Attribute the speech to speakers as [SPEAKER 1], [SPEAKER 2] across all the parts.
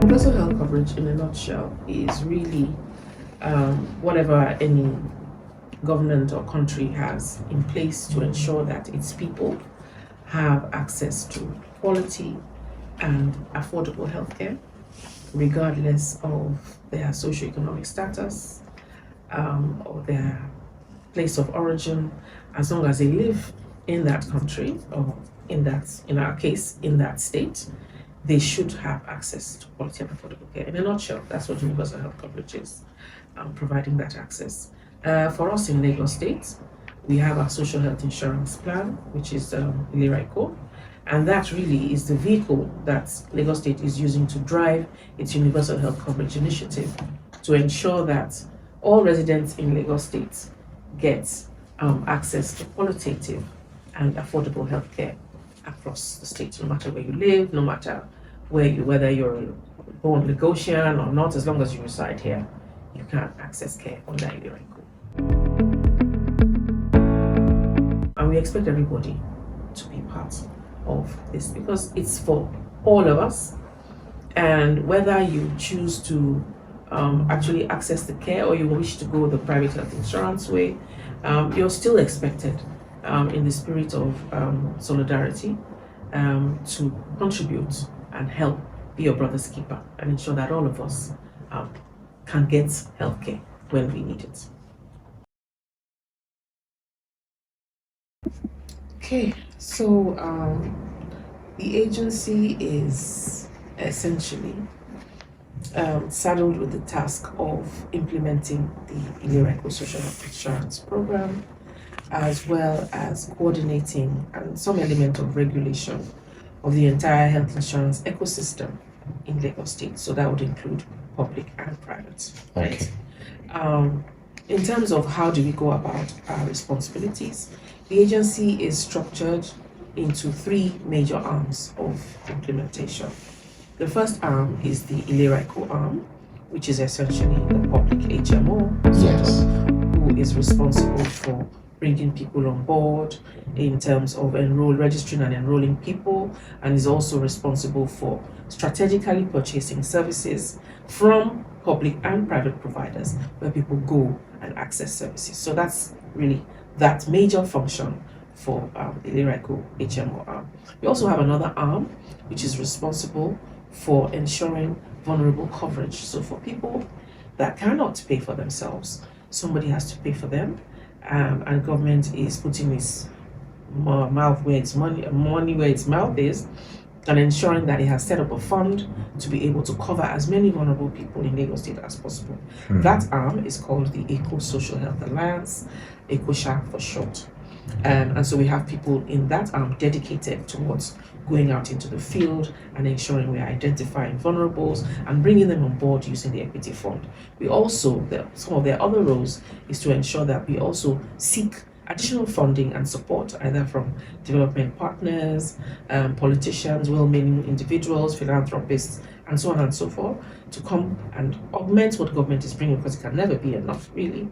[SPEAKER 1] Universal health coverage, in a nutshell, is really whatever any government or country has in place to ensure that its people have access to quality and affordable healthcare, regardless of their socioeconomic status or their place of origin, as long as they live in that country or in our case, in that state, they should have access to quality and affordable care. In a nutshell, that's what universal health coverage is, providing that access. For us in Lagos State, we have our social health insurance plan, which is ILERA EKO, and that really is the vehicle that Lagos State is using to drive its universal health coverage initiative to ensure that all residents in Lagos State get access to qualitative and affordable healthcare across the state, no matter where you live, no matter whether you're born Lagosian or not, as long as you reside here, you can access care under ILERA EKO. And we expect everybody to be part of this because it's for all of us. And whether you choose to actually access the care or you wish to go the private health insurance way, you're still expected in the spirit of solidarity to contribute and help be your brother's keeper and ensure that all of us can get healthcare when we need it. Okay, so the agency is essentially saddled with the task of implementing the ILERA EKO Social Health Insurance Program, as well as coordinating and some element of regulation of the entire health insurance ecosystem in Lagos State. So that would include public and private. Right? In terms of how do we go about our responsibilities, the agency is structured into three major arms of implementation. The first arm is the ILERA EKO arm, which is essentially the public HMO, who is responsible for bringing people on board in terms of registering and enrolling people, and is also responsible for strategically purchasing services from public and private providers where people go and access services. So that's really that major function for the ILERA EKO HMO arm. We also have another arm which is responsible for ensuring vulnerable coverage. So for people that cannot pay for themselves, somebody has to pay for them, and government is putting its mouth where its money where its mouth is, and ensuring that it has set up a fund to be able to cover as many vulnerable people in Lagos State as possible. That arm is called the EKO Social Health Alliance, EKOSHA for short. And so we have people in that arm dedicated towards going out into the field and ensuring we are identifying vulnerables and bringing them on board using the equity fund. We also, some of their other roles is to ensure that we also seek additional funding and support either from development partners, politicians, well-meaning individuals, philanthropists, and so on and so forth, to come and augment what government is bringing, because it can never be enough, really,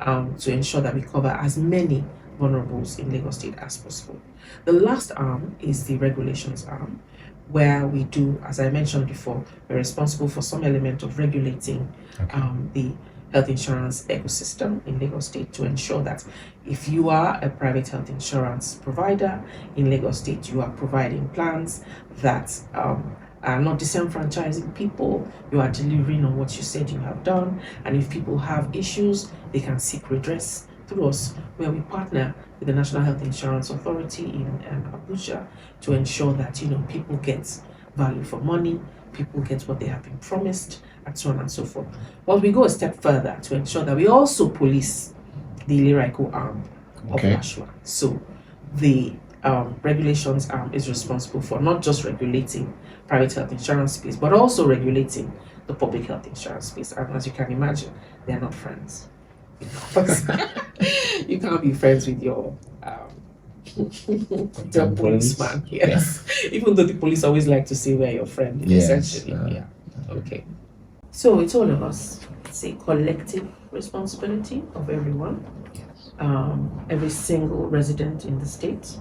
[SPEAKER 1] to ensure that we cover as many vulnerables in Lagos State as possible. The last arm is the regulations arm, where we do, as I mentioned before, we're responsible for some element of regulating the health insurance ecosystem in Lagos State to ensure that if you are a private health insurance provider in Lagos State, you are providing plans that are not disenfranchising people, you are delivering on what you said you have done, and if people have issues, they can seek redress through us, where we partner with the National Health Insurance Authority in Abuja to ensure that people get value for money, people get what they have been promised, and so on and so forth. But we go a step further to ensure that we also police the ILERA EKO arm of NASHWA. So the regulations arm is responsible for not just regulating private health insurance space, but also regulating the public health insurance space. And as you can imagine, they're not friends. You can't be friends with your policeman. Yes. Even though the police always like to say we're your friend, essentially. Okay. So it's all of us. It's a collective responsibility of everyone, every single resident in the state.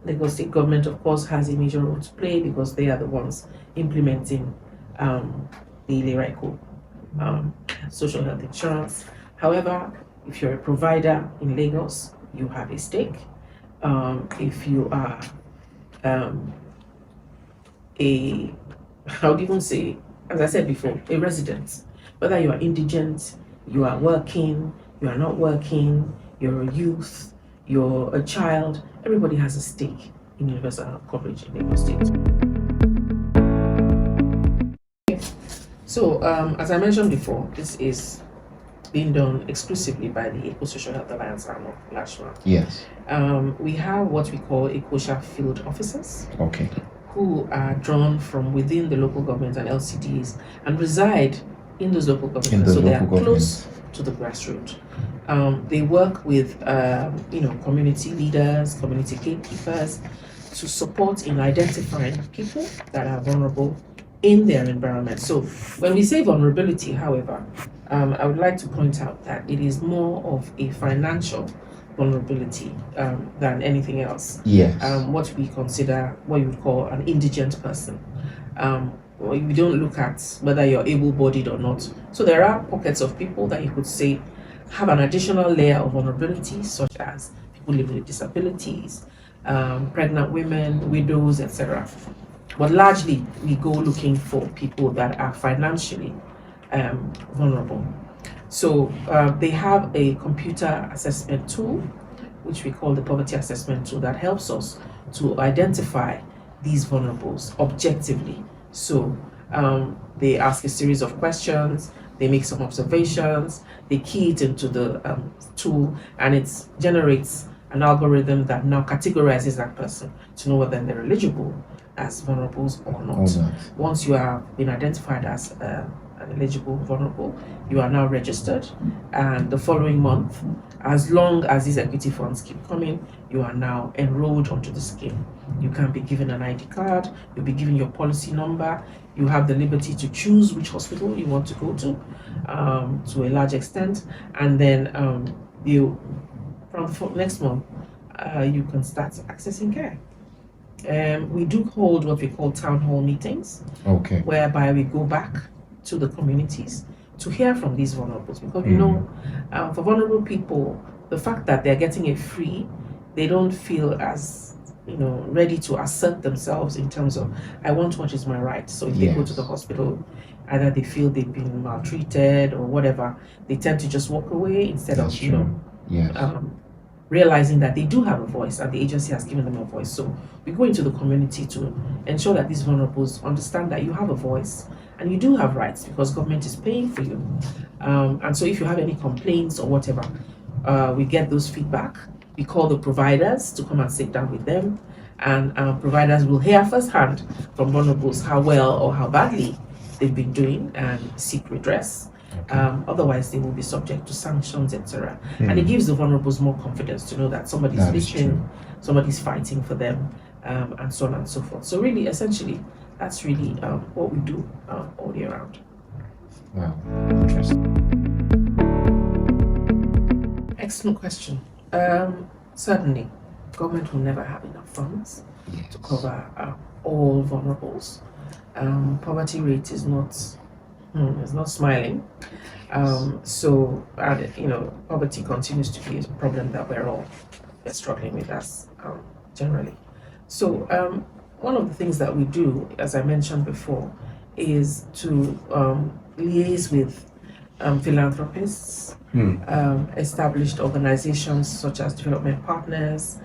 [SPEAKER 1] Lagos State government, of course, has a major role to play because they are the ones implementing the ILERA EKO social health insurance. However, if you're a provider in Lagos, you have a stake. If you are I would even say, as I said before, a resident, whether you are indigent, you are working, you are not working, you're a youth, you're a child, everybody has a stake in universal health coverage in Lagos State. So, as I mentioned before, this is being done exclusively by the Eco Social Health Alliance arm of National.
[SPEAKER 2] Yes.
[SPEAKER 1] We have what we call EcoSha field officers.
[SPEAKER 2] Okay.
[SPEAKER 1] Who are drawn from within the local governments and LCDs and reside in those local governments, so they are close to the grassroots. They work with community leaders, community gatekeepers to support in identifying people that are vulnerable in their environment. So when we say vulnerability, however, I would like to point out that it is more of a financial vulnerability than anything else.
[SPEAKER 2] Yes.
[SPEAKER 1] What we consider what you would call an indigent person. We don't look at whether you're able-bodied or not. So there are pockets of people that you could say have an additional layer of vulnerability, such as people living with disabilities, pregnant women, widows, etc. But largely, we go looking for people that are financially vulnerable. So they have a computer assessment tool, which we call the poverty assessment tool, that helps us to identify these vulnerables objectively. So they ask a series of questions, they make some observations, they key it into the tool, and it generates an algorithm that now categorizes that person to know whether they're eligible as vulnerables or not. Once you have been identified as an eligible vulnerable, you are now registered, and the following month, as long as these equity funds keep coming, you are now enrolled onto the scheme. You can be given an ID card, you'll be given your policy number, you have the liberty to choose which hospital you want to go to a large extent, and then from next month you can start accessing care. We do hold what we call town hall meetings, whereby we go back to the communities to hear from these vulnerables, because we know for vulnerable people, the fact that they're getting it free, they don't feel as ready to assert themselves in terms of, I want what is my right. So if they go to the hospital, either they feel they've been maltreated or whatever, they tend to just walk away instead of realizing that they do have a voice and the agency has given them a voice. So we go into the community to ensure that these vulnerables understand that you have a voice and you do have rights because government is paying for you. And so if you have any complaints or whatever, we get those feedback. We call the providers to come and sit down with them, and providers will hear firsthand from vulnerables how well or how badly they've been doing and seek redress. Otherwise, they will be subject to sanctions, etc. And it gives the vulnerables more confidence to know that somebody's listening, somebody's fighting for them, and so on and so forth. So really, essentially, that's really what we do all year round.
[SPEAKER 2] Wow, interesting.
[SPEAKER 1] Excellent question. Certainly, government will never have enough funds to cover all vulnerables. Poverty rate is not smiling. So poverty continues to be a problem that we're struggling with us generally. So one of the things that we do, as I mentioned before, is to liaise with philanthropists, established organizations such as development partners,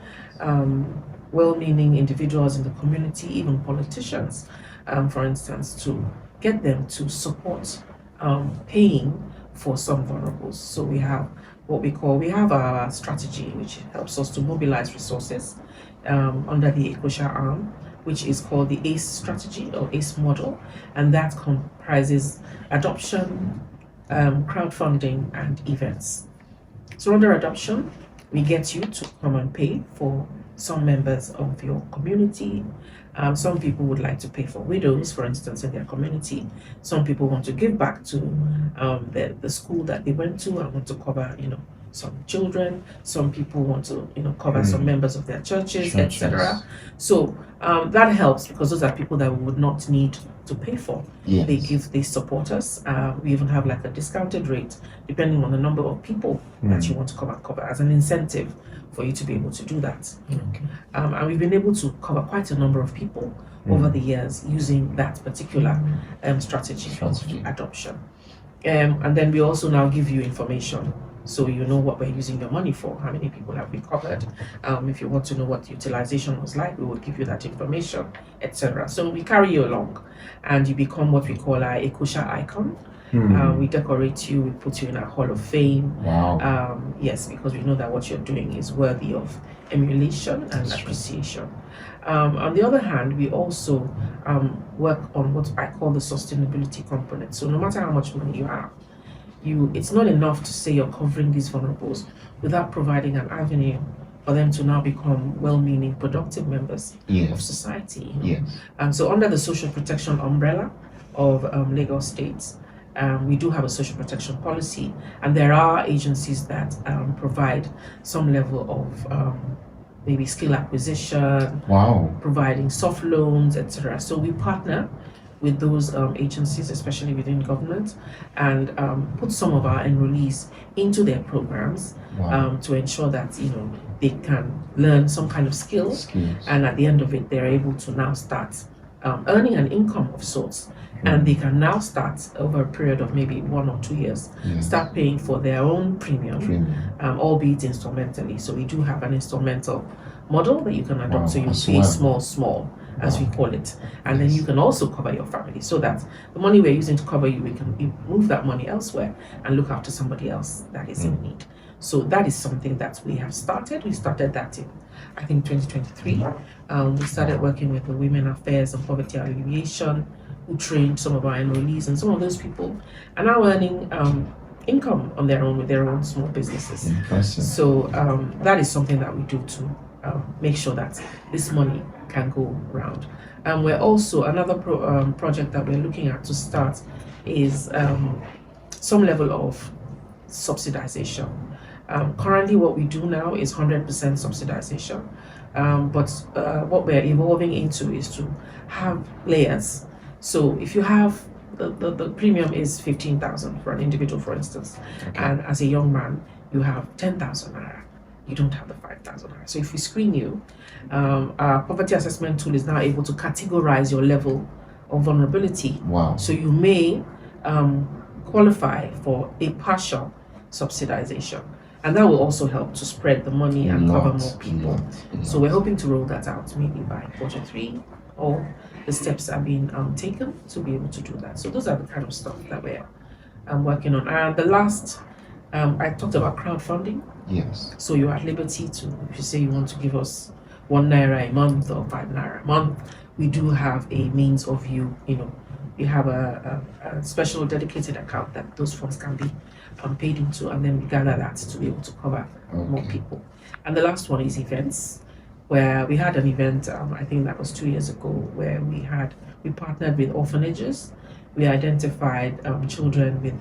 [SPEAKER 1] well-meaning individuals in the community, even politicians, for instance, to get them to support paying for some vulnerables. So we have we have our strategy, which helps us to mobilize resources under the EcoSha arm, which is called the ACE strategy or ACE model, and that comprises adoption, crowdfunding, and events. So under adoption, we get you to come and pay for some members of your community. Some people would like to pay for widows, for instance, in their community. Some people want to give back to the school that they went to and want to cover, some children. Some people want to, cover some members of their churches, etc. So that helps because those are people that we would not need to pay for.
[SPEAKER 2] Yes.
[SPEAKER 1] They support us. We even have like a discounted rate depending on the number of people that you want to cover as an incentive for you to be able to do that. And we've been able to cover quite a number of people over the years using that particular strategy of adoption. And then we also now give you information so you know what we're using your money for, how many people have we covered. If you want to know what the utilization was like, we will give you that information, etc. So we carry you along and you become what we call our Ekosha icon. We decorate you, we put you in our Hall of Fame.
[SPEAKER 2] Wow.
[SPEAKER 1] Yes, because we know that what you're doing is worthy of emulation and appreciation. On the other hand, we also work on what I call the sustainability component. So no matter how much money you have, it's not enough to say you're covering these vulnerables without providing an avenue for them to now become well-meaning, productive members of society. So under the social protection umbrella of Lagos State, we do have a social protection policy, and there are agencies that provide some level of maybe skill acquisition, providing soft loans, etc. So we partner with those agencies, especially within government, and put some of our enrollees into their programs to ensure that they can learn some kind of skills, and at the end of it, they're able to now start earning an income of sorts. And they can now start over a period of maybe 1 or 2 years, start paying for their own premium, albeit instrumentally. So we do have an instrumental model that you can adopt. So you pay small, as we call it. And then you can also cover your family so that the money we're using to cover you, we can move that money elsewhere and look after somebody else that is in need. So that is something that we have started. We started that in, I think, 2023. We started working with the Women Affairs and Poverty Alleviation, who trained some of our enrollees, and some of those people are now earning income on their own with their own small businesses. So that is something that we do to make sure that this money can go around. We're also, another project that we're looking at to start is some level of subsidization. Currently what we do now is 100% subsidization, but what we're evolving into is to have layers. So if you have the premium is 15,000 for an individual, for instance, and as a young man you have 10,000 naira, you don't have the 5,000 naira. So if we screen you, our poverty assessment tool is now able to categorize your level of vulnerability. So you may qualify for a partial subsidization, and that will also help to spread the money and cover more people. So we're hoping to roll that out maybe by Q3, or the steps are being taken to be able to do that. So those are the kind of stuff that we're working on. And the last, I talked about crowdfunding. So you're at liberty to, if you say you want to give us 1 naira a month or 5 naira a month, we do have a means of you have a special dedicated account that those funds can be paid into, and then we gather that to be able to cover more people. And the last one is events, where we had an event, I think that was 2 years ago, where we partnered with orphanages. We identified children with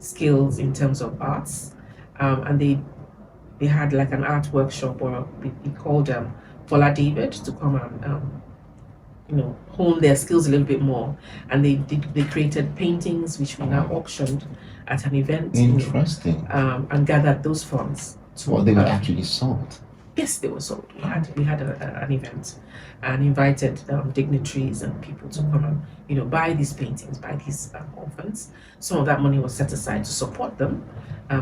[SPEAKER 1] skills in terms of arts, and they had like an art workshop, or we called them Bola David to come and hone their skills a little bit more, and they created paintings which we now auctioned at an event.
[SPEAKER 2] Interesting.
[SPEAKER 1] And gathered those funds.
[SPEAKER 2] So they were actually sold.
[SPEAKER 1] Yes, they were sold. We had an event and invited dignitaries and people to come and buy these paintings, buy these orphans. Some of that money was set aside to support them,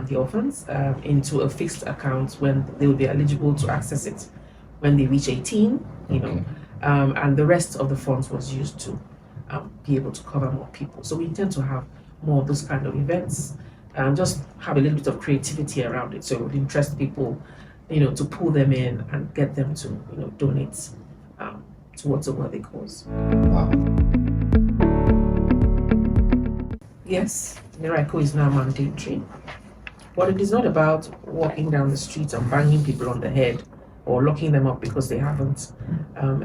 [SPEAKER 1] the orphans, into a fixed account when they will be eligible to access it when they reach 18. And the rest of the funds was used to be able to cover more people. So we intend to have more of those kind of events and just have a little bit of creativity around it, so it would interest people, to pull them in and get them to donate towards a worthy cause.
[SPEAKER 2] Wow.
[SPEAKER 1] Yes, ILERA EKO is now mandatory, but it is not about walking down the street and banging people on the head or locking them up because they haven't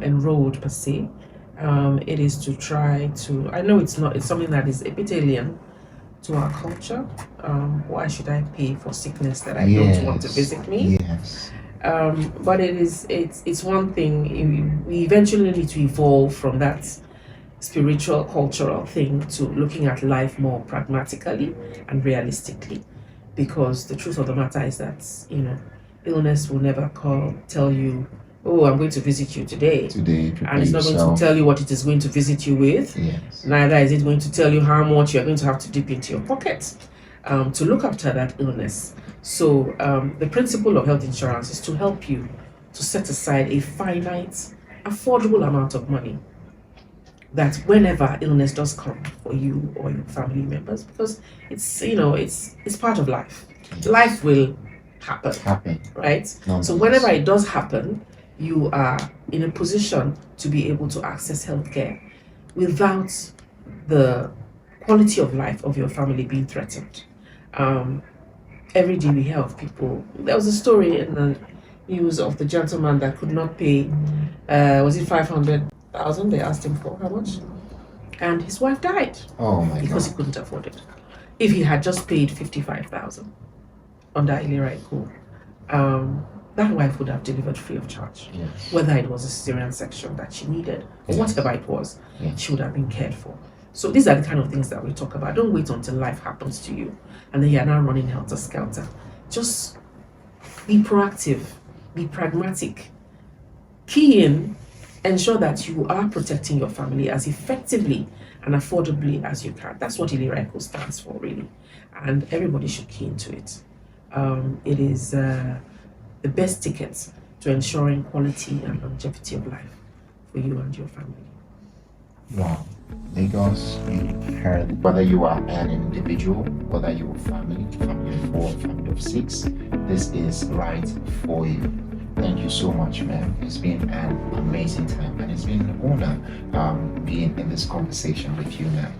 [SPEAKER 1] enrolled per se. It is to try to, I know it's something that is a bit alien to our culture. Why should I pay for sickness that I don't want to visit me?
[SPEAKER 2] Yes.
[SPEAKER 1] But it's one thing. We eventually need to evolve from that spiritual, cultural thing to looking at life more pragmatically and realistically. Because the truth of the matter is that, illness will never tell you, oh, I'm going to visit you today. And it's not going to tell you what it is going to visit you with.
[SPEAKER 2] Yes.
[SPEAKER 1] Neither is it going to tell you how much you're going to have to dip into your pocket to look after that illness. So the principle of health insurance is to help you to set aside a finite, affordable amount of money that whenever illness does come for you or your family members, because it's part of life.
[SPEAKER 2] Yes.
[SPEAKER 1] Life will happen. Right? So whenever it does happen, you are in a position to be able to access healthcare without the quality of life of your family being threatened. Every day we hear of people. There was a story in the news of the gentleman that could not pay. Was it 500,000? They asked him for how much, and his wife died.
[SPEAKER 2] Oh my
[SPEAKER 1] because
[SPEAKER 2] God.
[SPEAKER 1] he couldn't afford it. If he had just paid 55,000 under ILERA EKO, that wife would have delivered free of charge.
[SPEAKER 2] Yes.
[SPEAKER 1] Whether it was a cesarean section that she needed or whatever it was, she would have been cared for. So these are the kind of things that we talk about. Don't wait until life happens to you and then you're now running helter-skelter. Just be proactive, be pragmatic, key in, ensure that you are protecting your family as effectively and affordably as you can. That's what ILERA EKO stands for, really. And everybody should key into it. It is the best ticket to ensuring quality and longevity of life for you and your family.
[SPEAKER 2] Wow. Lagos, you heard, whether you are an individual, whether you're family of 4, family of 6, this is right for you. Thank you so much, man. It's been an amazing time and it's been an honor being in this conversation with you, man.